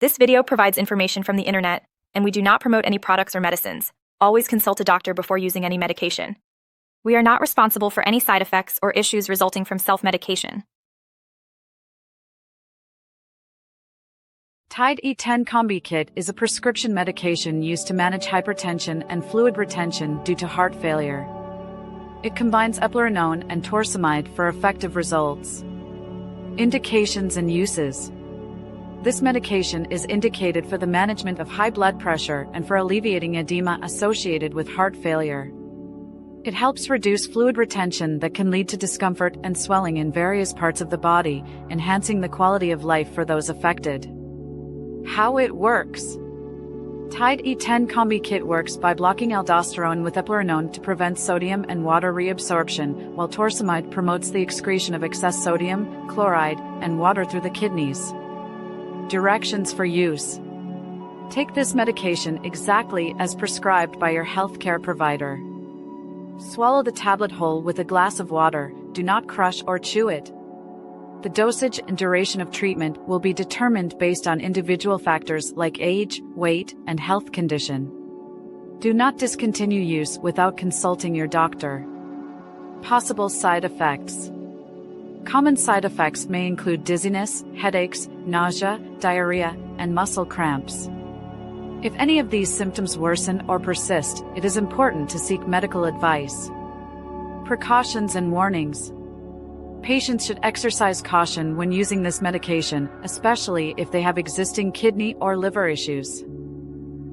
This video provides information from the internet, and we do not promote any products or medicines. Always consult a doctor before using any medication. We are not responsible for any side effects or issues resulting from self-medication. Tide E10 Combi Kit is a prescription medication used to manage hypertension and fluid retention due to heart failure. It combines eplerenone and torsemide for effective results. Indications and uses. This medication is indicated for the management of high blood pressure and for alleviating edema associated with heart failure. It helps reduce fluid retention that can lead to discomfort and swelling in various parts of the body, enhancing the quality of life for those affected. How it works. Tide E10 Combi Kit works by blocking aldosterone with eplerenone to prevent sodium and water reabsorption, while torsemide promotes the excretion of excess sodium, chloride, and water through the kidneys. Directions for use. Take this medication exactly as prescribed by your healthcare provider. Swallow the tablet whole with a glass of water, do not crush or chew it. The dosage and duration of treatment will be determined based on individual factors like age, weight, and health condition. Do not discontinue use without consulting your doctor. Possible side effects. Common side effects may include dizziness, headaches, nausea, diarrhea, and muscle cramps. If any of these symptoms worsen or persist, it is important to seek medical advice. Precautions and warnings. Patients should exercise caution when using this medication, especially if they have existing kidney or liver issues.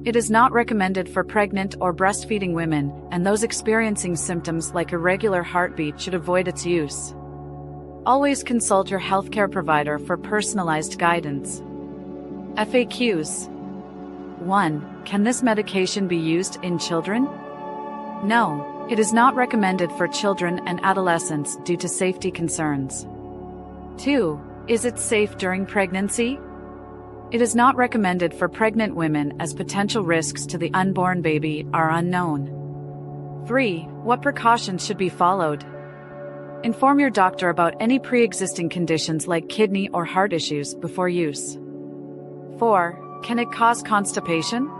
It is not recommended for pregnant or breastfeeding women, and those experiencing symptoms like irregular heartbeat should avoid its use. Always consult your healthcare provider for personalized guidance. FAQs. 1. Can this medication be used in children? No. It is not recommended for children and adolescents due to safety concerns. 2. Is it safe during pregnancy? It is not recommended for pregnant women as potential risks to the unborn baby are unknown. 3. What precautions should be followed? Inform your doctor about any pre-existing conditions like kidney or heart issues before use. 4. Can it cause constipation?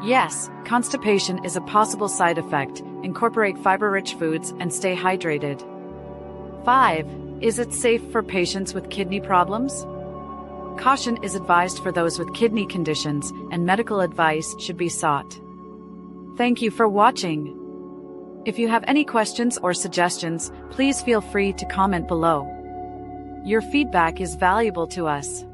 Yes, constipation is a possible side effect. Incorporate fiber-rich foods and stay hydrated. 5. Is it safe for patients with kidney problems? Caution is advised for those with kidney conditions, and medical advice should be sought. Thank you for watching. If you have any questions or suggestions, please feel free to comment below. Your feedback is valuable to us.